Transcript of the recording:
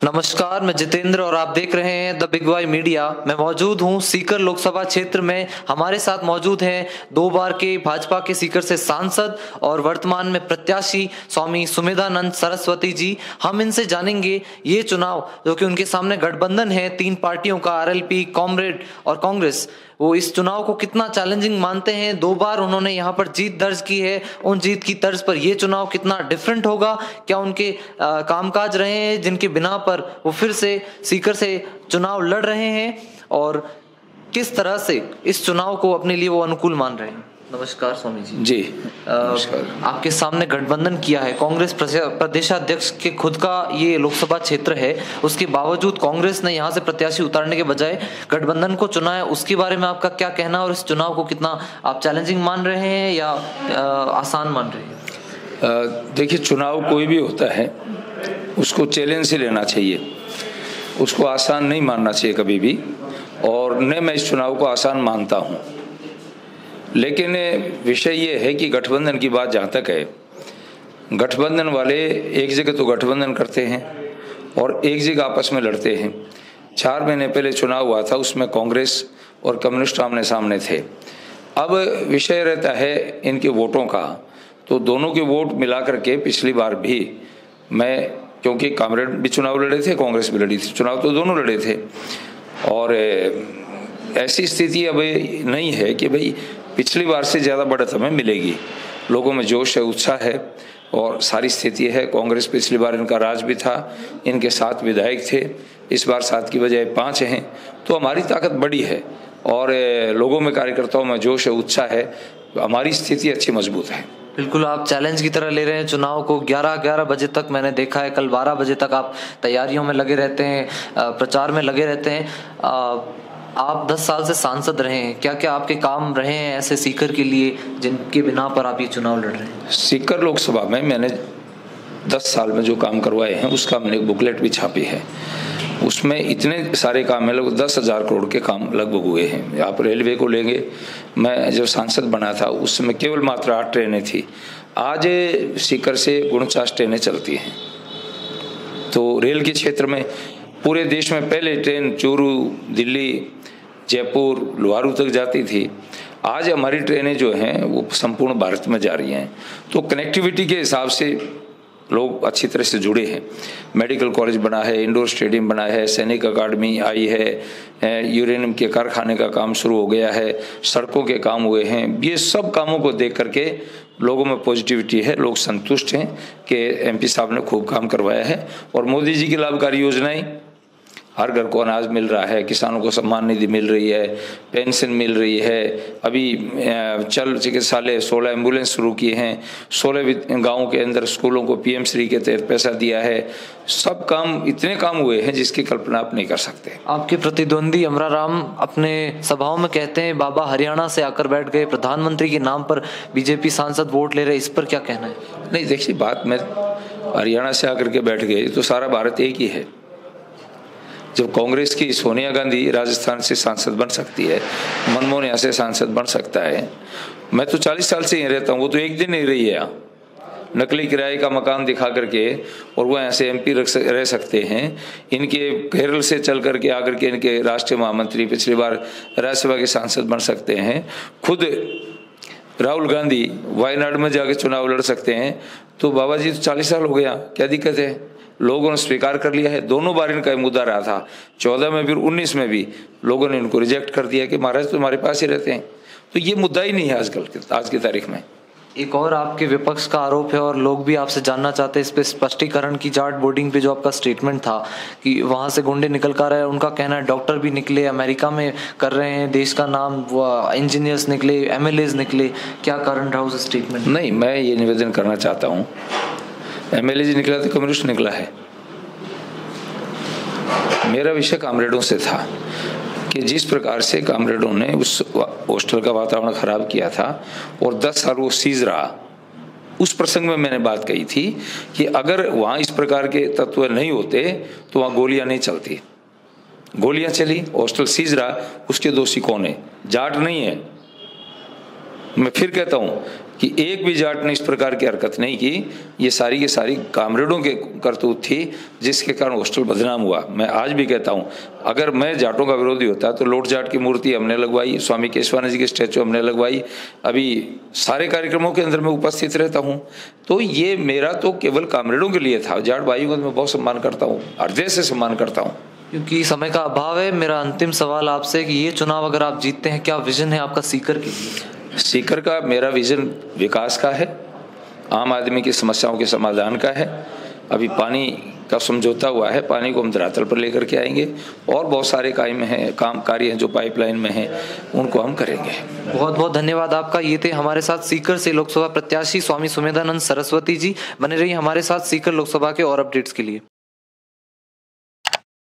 नमस्कार, मैं जितेंद्र और आप देख रहे हैं द बिग वाई मीडिया। मैं मौजूद हूं सीकर लोकसभा क्षेत्र में। हमारे साथ मौजूद हैं 2 बार के भाजपा के सीकर से सांसद और वर्तमान में प्रत्याशी स्वामी सुमेधानंद सरस्वती जी। हम इनसे जानेंगे ये चुनाव जो कि उनके सामने गठबंधन है 3 पार्टियों का, आरएलपी, कॉमरेड और कांग्रेस, वो इस चुनाव को कितना चैलेंजिंग मानते हैं। 2 बार उन्होंने यहाँ पर जीत दर्ज की है, उन जीत की तर्ज पर ये चुनाव कितना डिफरेंट होगा, क्या उनके कामकाज रहे हैं जिनके बिना पर वो फिर से सीकर से चुनाव लड़ रहे हैं, और किस तरह से इस चुनाव को अपने लिए वो अनुकूल मान रहे हैं। नमस्कार स्वामी जी। जी नमस्कार। आपके सामने गठबंधन किया है, कांग्रेस प्रदेशाध्यक्ष के खुद का ये लोकसभा क्षेत्र है, उसके बावजूद कांग्रेस ने यहाँ से प्रत्याशी उतारने के बजाय गठबंधन को चुना है। उसके बारे में आपका क्या कहना, और इस चुनाव को कितना आप चैलेंजिंग मान रहे हैं या आसान मान रहे हैं? देखिए, चुनाव कोई भी होता है उसको चैलेंज से लेना चाहिए, उसको आसान नहीं मानना चाहिए कभी भी, और न मैं इस चुनाव को आसान मानता हूँ। लेकिन विषय ये है कि गठबंधन की बात जहाँ तक है, गठबंधन वाले एक जगह तो गठबंधन करते हैं और एक जगह आपस में लड़ते हैं। 4 महीने पहले चुनाव हुआ था, उसमें कांग्रेस और कम्युनिस्ट आमने सामने थे। अब विषय रहता है इनके वोटों का, तो दोनों के वोट मिला करके पिछली बार भी मैं, क्योंकि कॉमरेड भी चुनाव लड़े थे, कांग्रेस भी लड़ी थी, चुनाव तो दोनों लड़े थे, और ऐसी स्थिति अब नहीं है कि भाई पिछली बार से ज़्यादा बढ़त हमें मिलेगी। लोगों में जोश है, उत्साह है और सारी स्थिति है। कांग्रेस पिछली बार इनका राज भी था, इनके 7 विधायक थे, इस बार 7 की बजाय 5 हैं, तो हमारी ताकत बड़ी है और लोगों में, कार्यकर्ताओं में जोश है, उत्साह है, हमारी स्थिति अच्छी मजबूत है। बिल्कुल, आप चैलेंज की तरह ले रहे हैं चुनाव को। 11 बजे तक मैंने देखा है, कल 12 बजे तक आप तैयारियों में लगे रहते हैं, प्रचार में लगे रहते हैं। आप 10 साल से सांसद रहे हैं, क्या क्या आपके काम रहे हैं ऐसे सीकर के लिए जिनके बिना पर आप ये चुनाव लड़ रहे हैं? सीकर लोकसभा में मैंने 10 साल में जो काम करवाए हैं उसका मैंने एक बुकलेट भी छापी है। उसमें इतने सारे काम है, लगभग 10,000 करोड़ के काम लगभग हुए हैं। आप रेलवे को लेंगे, मैं जब सांसद बना था उस समय केवल मात्र 8 ट्रेनें थी, आज सीकर से 49 ट्रेनें चलती हैं। तो रेल के क्षेत्र में पूरे देश में पहले ट्रेन चूरू, दिल्ली, जयपुर, लोहारू तक जाती थी, आज हमारी ट्रेनें जो हैं वो संपूर्ण भारत में जा रही हैं। तो कनेक्टिविटी के हिसाब से लोग अच्छी तरह से जुड़े हैं। मेडिकल कॉलेज बना है, इंडोर स्टेडियम बना है, सैनिक अकादमी आई है, यूरेनियम के कारखाने का काम शुरू हो गया है, सड़कों के काम हुए हैं। ये सब कामों को देख करके लोगों में पॉजिटिविटी है, लोग संतुष्ट हैं कि एमपी साहब ने खूब काम करवाया है। और मोदी जी की लाभकारी योजनाएं, हर घर को अनाज मिल रहा है, किसानों को सम्मान निधि मिल रही है, पेंशन मिल रही है, अभी चल चिकित्सालय 16 एम्बुलेंस शुरू किए हैं, 16 गाँवों के अंदर स्कूलों को पीएम श्री के तहत पैसा दिया है। सब काम, इतने काम हुए हैं जिसकी कल्पना आप नहीं कर सकते। आपके प्रतिद्वंदी अमरा राम अपने सभाओं में कहते हैं बाबा हरियाणा से आकर बैठ गए, प्रधानमंत्री के नाम पर बीजेपी सांसद वोट ले रहे, इस पर क्या कहना है? नहीं, देखिए, बात में हरियाणा से आकर के बैठ गए तो सारा भारत एक ही है। जब कांग्रेस की सोनिया गांधी राजस्थान से सांसद बन सकती है, मनमोहन यहाँ से सांसद बन सकता है, मैं तो 40 साल से यहीं रहता हूँ, वो तो एक दिन नहीं रही है यहाँ। नकली किराए का मकान दिखा करके और वो यहाँ से एमपी रह सकते हैं। इनके केरल से चल करके आकर के इनके राष्ट्रीय महामंत्री पिछली बार राज्यसभा के सांसद बन सकते हैं। खुद राहुल गांधी वायनाड में जाके चुनाव लड़ सकते हैं। तो बाबा जी तो 40 साल हो गया, क्या दिक्कत है? लोगों ने स्वीकार कर लिया है। दोनों बार इनका मुद्दा रहा था, 14 में भी 19 में भी लोगों ने इनको रिजेक्ट कर दिया कि महाराज तुम्हारे पास ही रहते हैं। तो ये मुद्दा ही नहीं है आज की तारीख में। एक और आपके विपक्ष का आरोप है और लोग भी आपसे जानना चाहते हैं इस पे स्पष्टीकरण की, जाट बोर्डिंग पे जो आपका स्टेटमेंट था कि वहां से गुंडे निकल कर रहे हैं, उनका कहना है डॉक्टर भी निकले, अमेरिका में कर रहे हैं, देश का नाम, इंजीनियर्स निकले, एमएलएज निकले, क्या कारण रहा उस स्टेटमेंट? नहीं, मैं ये निवेदन करना चाहता हूँ, एमएलए निकला तो कम्युनिस्ट निकला है। मेरा विषय कामरेडों से था कि जिस प्रकार से कामरेडों ने उस हॉस्टल का वातावरण खराब किया था और 10 साल वो सीज रहा, उस प्रसंग में मैंने बात कही थी कि अगर वहाँ इस प्रकार के तत्व नहीं होते तो वहाँ गोलियां नहीं चलती। गोलियां चली, हॉस्टल सीज रहा, उसके दोषी कौन है? जाट नहीं है। मैं फिर कहता हूँ, कि एक भी जाट ने इस प्रकार की हरकत नहीं की। ये सारी की सारी कामरेडों के करतूत थी, जिसके कारण हॉस्टल बदनाम हुआ। मैं आज भी कहता हूँ, अगर मैं जाटों का विरोधी होता तो लोट जाट की मूर्ति हमने लगवाई, स्वामी केशवानंद जी की स्टैचू हमने लगवाई, अभी सारे कार्यक्रमों के अंदर मैं उपस्थित रहता हूँ। तो ये मेरा तो केवल कामरेडों के लिए था। जाट भाइयों का मैं बहुत सम्मान करता हूँ, हृदय से सम्मान करता हूँ। क्योंकि समय का अभाव है, मेरा अंतिम सवाल आपसे कि ये चुनाव अगर आप जीतते हैं, क्या विजन है आपका सीकर के लिए? सीकर का मेरा विजन विकास का है, आम आदमी की समस्याओं के समाधान का है। अभी पानी का समझौता हुआ है, पानी को हम धरातल पर लेकर के आएंगे, और बहुत सारे काम कार्य हैं जो पाइपलाइन में हैं, उनको हम करेंगे। बहुत बहुत धन्यवाद आपका। ये थे हमारे साथ सीकर से लोकसभा प्रत्याशी स्वामी सुमेधानंद सरस्वती जी। बने रहिए हमारे साथ सीकर लोकसभा के और अपडेट्स के लिए।